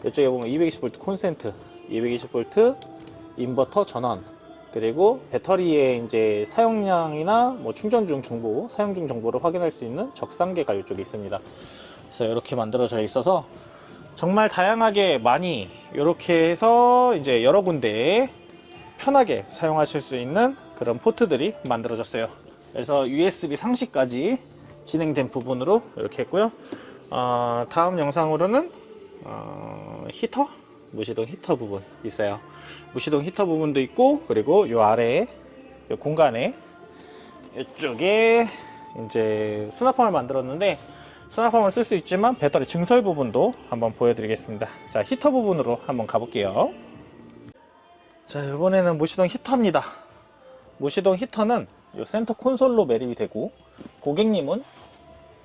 Speaker 1: 이쪽에 보면 220V 콘센트, 220V 인버터 전원, 그리고 배터리의 이제 사용량이나 뭐 충전 중 정보, 사용 중 정보를 확인할 수 있는 적상계가 이쪽에 있습니다. 그래서 이렇게 만들어져 있어서 정말 다양하게 많이 이렇게 해서 이제 여러 군데에 편하게 사용하실 수 있는 그런 포트들이 만들어졌어요. 그래서 USB 상시까지 진행된 부분으로 이렇게 했고요. 다음 영상으로는 히터, 무시동 히터 부분 있어요. 무시동 히터 부분도 있고, 그리고 요 아래에 요 공간에 이쪽에 이제 수납함을 만들었는데, 수납함을 쓸 수 있지만 배터리 증설 부분도 한번 보여드리겠습니다. 자, 히터 부분으로 한번 가볼게요. 자, 이번에는 무시동 히터입니다. 무시동 히터는 이 센터 콘솔로 매립이 되고, 고객님은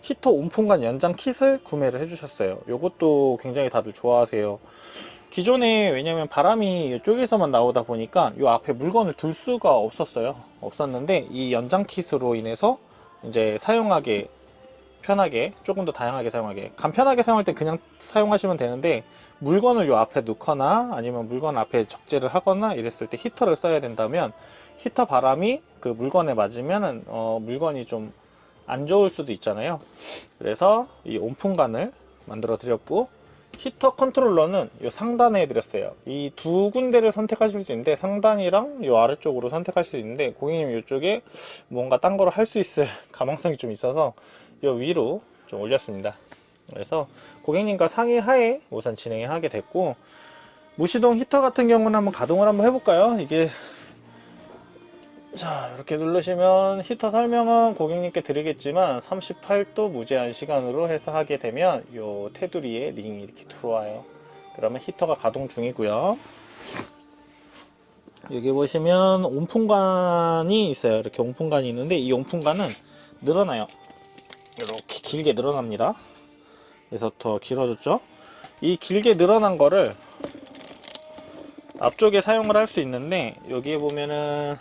Speaker 1: 히터 온풍관 연장 킷을 구매를 해주셨어요. 이것도 굉장히 다들 좋아하세요. 기존에 왜냐면 바람이 이쪽에서만 나오다 보니까 이 앞에 물건을 둘 수가 없었는데 이 연장 킷으로 인해서 이제 사용하기 편하게, 조금 더 다양하게 사용하게, 간편하게 사용할 때 그냥 사용하시면 되는데, 물건을 요 앞에 놓거나 아니면 물건 앞에 적재를 하거나 이랬을 때 히터를 써야 된다면, 히터 바람이 그 물건에 맞으면 물건이 좀 안 좋을 수도 있잖아요. 그래서 이 온풍관을 만들어 드렸고, 히터 컨트롤러는 요 상단에 해드렸어요. 이 두 군데를 선택하실 수 있는데, 상단이랑 요 아래쪽으로 선택할 수 있는데, 고객님 이쪽에 뭔가 딴 거를 할 수 있을 가망성이 좀 있어서 요 위로 좀 올렸습니다. 그래서 고객님과 상의하에 우선 진행하게 됐고, 무시동 히터 같은 경우는 한번 가동을 한번 해볼까요? 이게 자, 이렇게 누르시면 히터 설명은 고객님께 드리겠지만 38도 무제한 시간으로 해서 하게 되면 요 테두리에 링이 이렇게 들어와요. 그러면 히터가 가동 중이고요. 여기 보시면 온풍관이 있어요. 이렇게 온풍관이 있는데, 이 온풍관은 늘어나요. 이렇게 길게 늘어납니다. 그래서 더 길어졌죠. 이 길게 늘어난 거를 앞쪽에 사용을 할 수 있는데, 여기에 보면은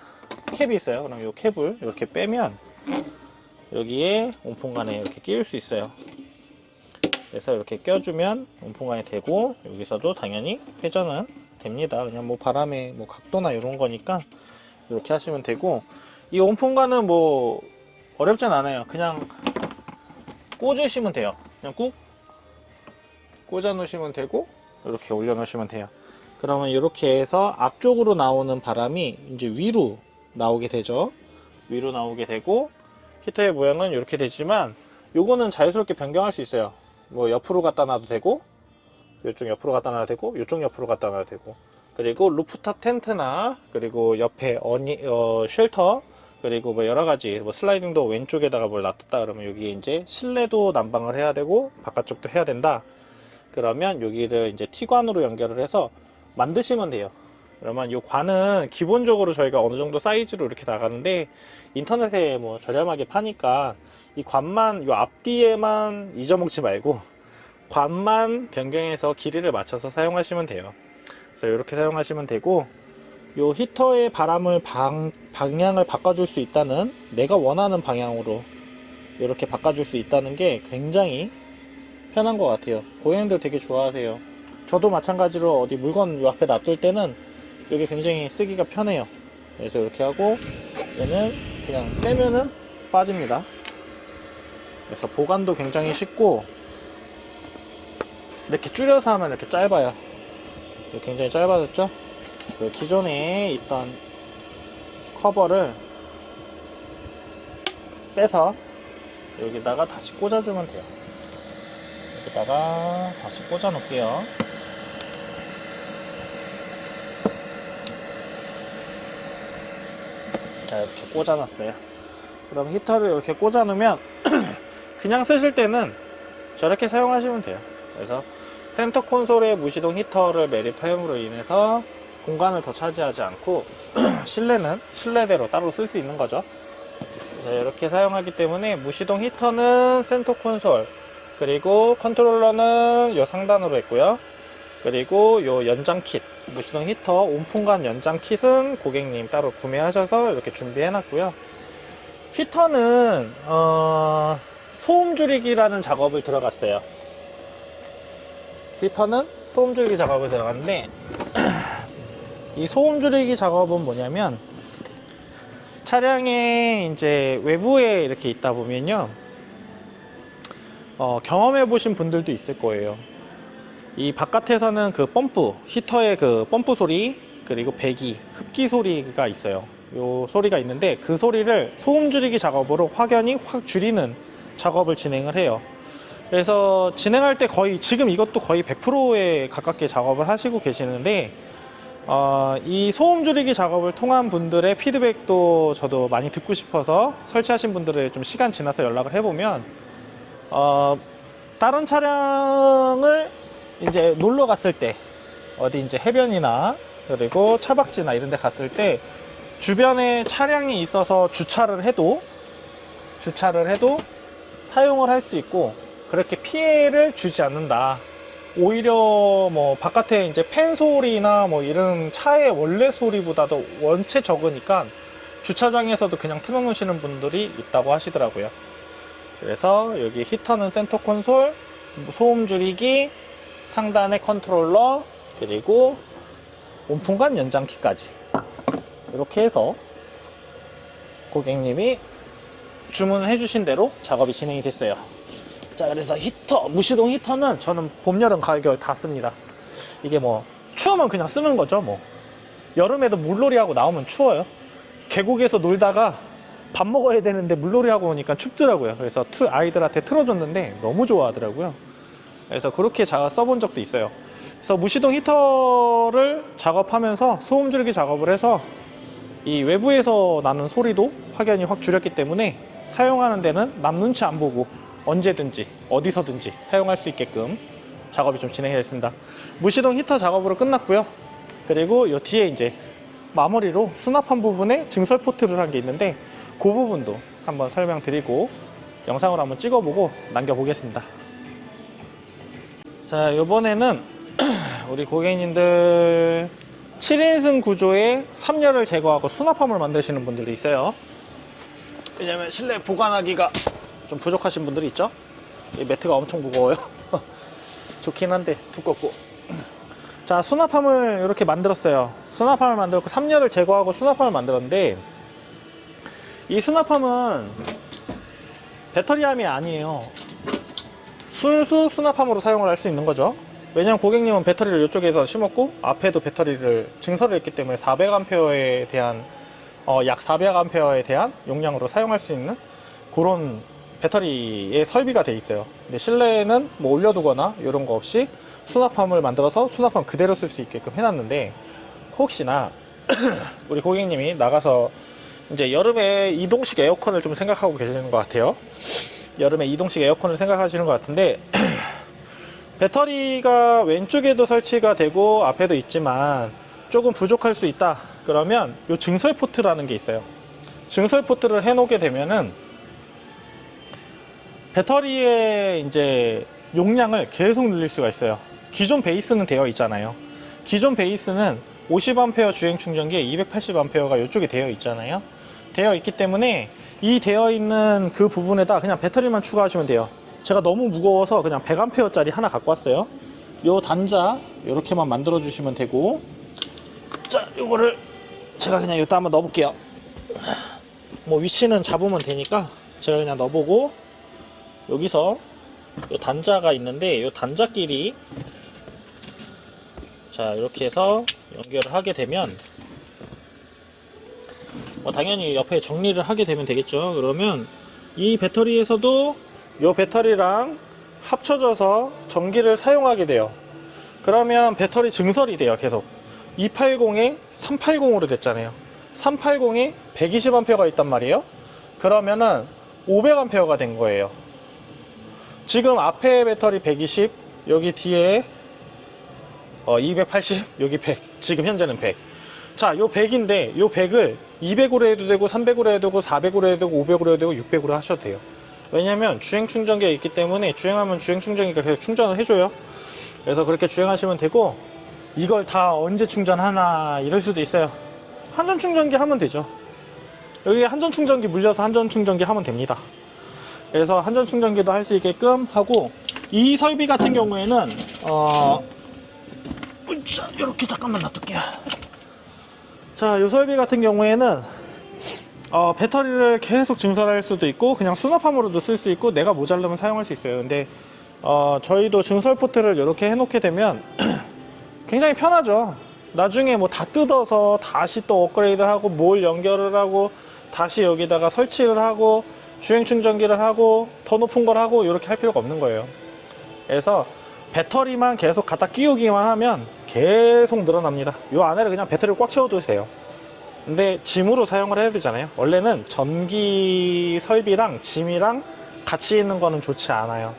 Speaker 1: 캡이 있어요. 그럼 이 캡을 이렇게 빼면 여기에 온풍관에 이렇게 끼울 수 있어요. 그래서 이렇게 껴주면 온풍관이 되고, 여기서도 당연히 회전은 됩니다. 그냥 뭐 바람의 뭐 각도나 이런 거니까 이렇게 하시면 되고, 이 온풍관은 뭐 어렵진 않아요. 그냥 꽂으시면 돼요. 그냥 꾹 꽂아 놓으시면 되고, 이렇게 올려 놓으시면 돼요. 그러면 이렇게 해서 앞쪽으로 나오는 바람이 이제 위로 나오게 되죠. 위로 나오게 되고, 히터의 모양은 이렇게 되지만 요거는 자유스럽게 변경할 수 있어요. 뭐 옆으로 갖다 놔도 되고, 이쪽 옆으로 갖다 놔도 되고, 이쪽 옆으로 갖다 놔도 되고, 그리고 루프탑 텐트나, 그리고 옆에 쉘터, 그리고 뭐 여러가지 뭐 슬라이딩도 왼쪽에다가 뭘 놔뒀다 그러면 여기에 이제 실내도 난방을 해야 되고 바깥쪽도 해야 된다. 그러면 여기를 이제 T관으로 연결을 해서 만드시면 돼요. 그러면 이 관은 기본적으로 저희가 어느 정도 사이즈로 이렇게 나가는데, 인터넷에 뭐 저렴하게 파니까 이 관만, 이 앞뒤에만 잊어먹지 말고 관만 변경해서 길이를 맞춰서 사용하시면 돼요. 그래서 이렇게 사용하시면 되고, 요 히터의 바람을 방향을 바꿔줄 수 있다는, 내가 원하는 방향으로 이렇게 바꿔줄 수 있다는 게 굉장히 편한 것 같아요. 고객님들 되게 좋아하세요. 저도 마찬가지로 어디 물건 요 앞에 놔둘 때는 이게 굉장히 쓰기가 편해요. 그래서 이렇게 하고, 얘는 그냥 빼면은 빠집니다. 그래서 보관도 굉장히 쉽고, 이렇게 줄여서 하면 이렇게 짧아요. 굉장히 짧아졌죠? 기존에 있던 커버를 빼서 여기다가 다시 꽂아주면 돼요. 여기다가 다시 꽂아 놓을게요. 자, 이렇게 꽂아 놨어요. 그럼 히터를 이렇게 꽂아 놓으면 그냥 쓰실 때는 저렇게 사용하시면 돼요. 그래서 센터 콘솔에 무시동 히터를 매립함으로 인해서 공간을 더 차지하지 않고 실내는 실내대로 따로 쓸 수 있는 거죠. 그래서 이렇게 사용하기 때문에 무시동 히터는 센터 콘솔, 그리고 컨트롤러는 요 상단으로 했고요. 그리고 요 연장 킷, 무시동 히터 온풍관 연장 킷은 고객님 따로 구매하셔서 이렇게 준비해 놨고요. 히터는 소음 줄이기라는 작업을 들어갔어요. 히터는 소음 줄이기 작업을 들어갔는데 이 소음 줄이기 작업은 뭐냐면, 차량의 이제 외부에 이렇게 있다 보면요, 경험해 보신 분들도 있을 거예요. 이 바깥에서는 그 펌프, 히터의 그 펌프 소리, 그리고 배기, 흡기 소리가 있어요. 요 소리가 있는데, 그 소리를 소음 줄이기 작업으로 확연히 확 줄이는 작업을 진행을 해요. 그래서 진행할 때 거의, 지금 이것도 거의 100%에 가깝게 작업을 하시고 계시는데, 이 소음 줄이기 작업을 통한 분들의 피드백도 저도 많이 듣고 싶어서 설치하신 분들을 좀 시간 지나서 연락을 해보면, 다른 차량을 이제 놀러 갔을 때, 어디 이제 해변이나 그리고 차박지나 이런 데 갔을 때 주변에 차량이 있어서 주차를 해도 사용을 할 수 있고, 그렇게 피해를 주지 않는다. 오히려 뭐 바깥에 이제 팬 소리나 뭐 이런 차의 원래 소리보다도 원체 적으니까 주차장에서도 그냥 틀어놓으시는 분들이 있다고 하시더라고요. 그래서 여기 히터는 센터 콘솔, 소음 줄이기, 상단의 컨트롤러, 그리고 온풍관 연장키까지 이렇게 해서 고객님이 주문을 해주신 대로 작업이 진행이 됐어요. 자, 그래서 히터, 무시동 히터는 저는 봄, 여름, 가을, 겨울 다 씁니다. 이게 뭐 추우면 그냥 쓰는 거죠. 뭐 여름에도 물놀이 하고 나오면 추워요. 계곡에서 놀다가 밥 먹어야 되는데 물놀이 하고 오니까 춥더라고요. 그래서 아이들한테 틀어줬는데 너무 좋아하더라고요. 그래서 그렇게 써본 적도 있어요. 그래서 무시동 히터를 작업하면서 소음 줄이기 작업을 해서 이 외부에서 나는 소리도 확연히 확 줄였기 때문에 사용하는 데는 남 눈치 안 보고 언제든지 어디서든지 사용할 수 있게끔 작업이 좀 진행이 됐습니다. 무시동 히터 작업으로 끝났고요. 그리고 이 뒤에 이제 마무리로 수납한 부분에 증설 포트를 한 게 있는데, 그 부분도 한번 설명드리고 영상으로 한번 찍어보고 남겨보겠습니다. 자, 이번에는 우리 고객님들 7인승 구조의 3열을 제거하고 수납함을 만드시는 분들도 있어요. 왜냐면 실내 보관하기가 좀 부족하신 분들이 있죠. 이 매트가 엄청 무거워요. 좋긴 한데 두껍고. 자, 수납함을 이렇게 만들었어요. 수납함을 만들었고 3열을 제거하고 수납함을 만들었는데, 이 수납함은 배터리함이 아니에요. 순수 수납함으로 사용을 할 수 있는 거죠. 왜냐면 고객님은 배터리를 이쪽에서 심었고 앞에도 배터리를 증설을 했기 때문에 400A에 대한 약 400A에 대한 용량으로 사용할 수 있는 그런 배터리의 설비가 돼 있어요. 근데 실내에는 뭐 올려두거나 이런 거 없이 수납함을 만들어서 수납함 그대로 쓸 수 있게끔 해놨는데, 혹시나 우리 고객님이 나가서 이제 여름에 이동식 에어컨을 좀 생각하고 계시는 것 같아요. 여름에 이동식 에어컨을 생각하시는 것 같은데 배터리가 왼쪽에도 설치가 되고 앞에도 있지만 조금 부족할 수 있다 그러면 요 증설 포트라는 게 있어요. 증설 포트를 해 놓게 되면은 배터리의 이제 용량을 계속 늘릴 수가 있어요. 기존 베이스는 되어 있잖아요. 기존 베이스는 50A 주행 충전기에 280A가 이쪽에 되어 있잖아요. 되어 있기 때문에 이 되어 있는 그 부분에다 그냥 배터리만 추가하시면 돼요. 제가 너무 무거워서 그냥 100A짜리 하나 갖고 왔어요. 요 단자 이렇게만 만들어 주시면 되고, 자, 요거를 제가 그냥 여기다 한번 넣어 볼게요. 뭐 위치는 잡으면 되니까 제가 그냥 넣어보고, 여기서 요 단자가 있는데 요 단자끼리 자 이렇게 해서 연결을 하게 되면 뭐 당연히 옆에 정리를 하게 되면 되겠죠. 그러면 이 배터리에서도 요 배터리랑 합쳐져서 전기를 사용하게 돼요. 그러면 배터리 증설이 돼요. 계속 280에 380으로 됐잖아요. 380에 120A가 있단 말이에요. 그러면은 500A가 된 거예요. 지금 앞에 배터리 120, 여기 뒤에 280, 여기 100, 지금 현재는 100. 자, 요 100인데 요 100을 200으로 해도 되고 300으로 해도 되고 400으로 해도 되고 500으로 해도 되고 600으로 하셔도 돼요. 왜냐면 주행 충전기가 있기 때문에 주행하면 주행 충전기가 계속 충전을 해줘요. 그래서 그렇게 주행하시면 되고, 이걸 다 언제 충전하나 이럴 수도 있어요. 한전 충전기 하면 되죠. 여기 한전 충전기 물려서 한전 충전기 하면 됩니다. 그래서 한전 충전기도 할 수 있게끔 하고, 이 설비 같은 경우에는 이렇게 잠깐만 놔둘게요. 자, 이 설비 같은 경우에는 배터리를 계속 증설할 수도 있고 그냥 수납함으로도 쓸 수 있고 내가 모자르면 사용할 수 있어요. 근데 저희도 증설 포트를 이렇게 해놓게 되면 굉장히 편하죠. 나중에 뭐 다 뜯어서 다시 또 업그레이드를 하고 뭘 연결을 하고 다시 여기다가 설치를 하고 주행 충전기를 하고 더 높은 걸 하고 이렇게 할 필요가 없는 거예요. 그래서 배터리만 계속 갖다 끼우기만 하면 계속 늘어납니다. 이 안에를 그냥 배터리를 꽉 채워두세요. 근데 짐으로 사용을 해야 되잖아요. 원래는 전기 설비랑 짐이랑 같이 있는 거는 좋지 않아요.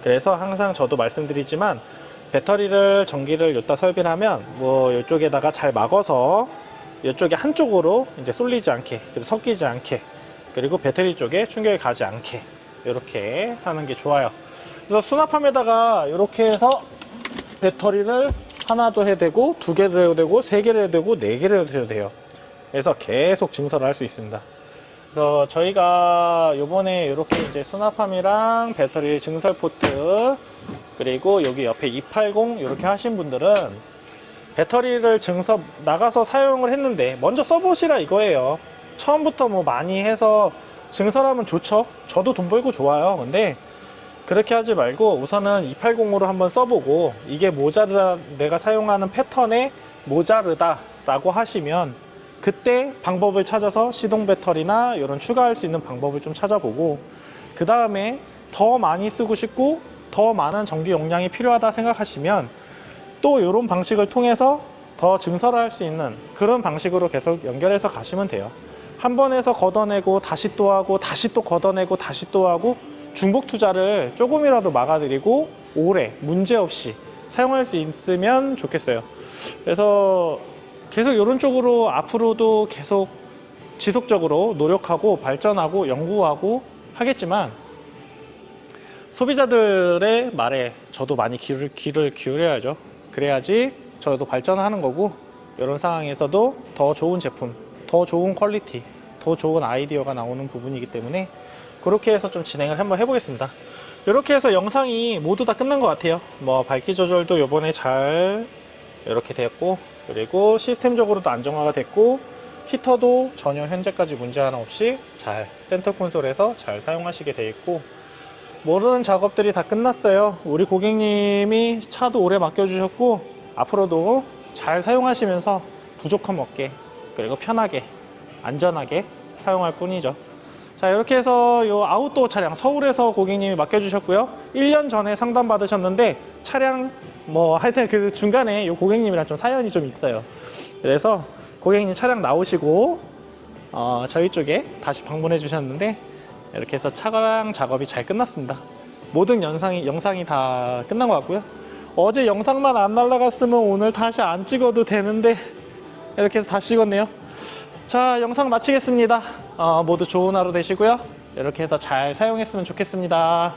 Speaker 1: 그래서 항상 저도 말씀드리지만 배터리를 전기를 여기다 설비를 하면 뭐 이쪽에다가 잘 막아서 이쪽에 한쪽으로 이제 쏠리지 않게, 그리고 섞이지 않게, 그리고 배터리 쪽에 충격이 가지 않게 이렇게 하는 게 좋아요. 그래서 수납함에다가 이렇게 해서 배터리를 하나도 해도 되고 두 개를 해도 되고 세 개를 해도 되고 네 개를 해도 돼요. 그래서 계속 증설을 할 수 있습니다. 그래서 저희가 요번에 이렇게 이제 수납함이랑 배터리 증설 포트, 그리고 여기 옆에 280 이렇게 하신 분들은 배터리를 증설 나가서 사용을 했는데 먼저 써보시라 이거예요. 처음부터 뭐 많이 해서 증설하면 좋죠. 저도 돈 벌고 좋아요. 근데 그렇게 하지 말고 우선은 280으로 한번 써보고 이게 모자르다, 내가 사용하는 패턴에 모자르다 라고 하시면 그때 방법을 찾아서 시동 배터리나 이런 추가할 수 있는 방법을 좀 찾아보고, 그 다음에 더 많이 쓰고 싶고 더 많은 전기 용량이 필요하다 생각하시면 또 이런 방식을 통해서 더 증설할 수 있는 그런 방식으로 계속 연결해서 가시면 돼요. 한 번에서 걷어내고 다시 또 하고 다시 또 걷어내고 다시 또 하고 중복 투자를 조금이라도 막아드리고 오래 문제없이 사용할 수 있으면 좋겠어요. 그래서 계속 이런 쪽으로 앞으로도 계속 지속적으로 노력하고 발전하고 연구하고 하겠지만, 소비자들의 말에 저도 많이 귀를 기울여야죠. 그래야지 저도 발전하는 거고 이런 상황에서도 더 좋은 제품, 더 좋은 퀄리티, 더 좋은 아이디어가 나오는 부분이기 때문에 그렇게 해서 좀 진행을 한번 해보겠습니다. 이렇게 해서 영상이 모두 다 끝난 것 같아요. 뭐 밝기 조절도 요번에 잘 이렇게 되었고, 그리고 시스템적으로도 안정화가 됐고, 히터도 전혀 현재까지 문제 하나 없이 잘 센터 콘솔에서 잘 사용하시게 되어 있고, 모르는 작업들이 다 끝났어요. 우리 고객님이 차도 오래 맡겨주셨고 앞으로도 잘 사용하시면서 부족함 없게, 그리고 편하게 안전하게 사용할 뿐이죠. 자, 이렇게 해서 요 아웃도어 차량 서울에서 고객님이 맡겨주셨고요. 1년 전에 상담 받으셨는데 차량 뭐 하여튼 그 중간에 요 고객님이랑 좀 사연이 좀 있어요. 그래서 고객님 차량 나오시고 저희 쪽에 다시 방문해 주셨는데, 이렇게 해서 차량 작업이 잘 끝났습니다. 모든 영상이 다 끝난 것 같고요. 어제 영상만 안 날라갔으면 오늘 다시 안 찍어도 되는데 이렇게 해서 다시 찍었네요. 자, 영상 마치겠습니다. 모두 좋은 하루 되시고요. 이렇게 해서 잘 사용했으면 좋겠습니다.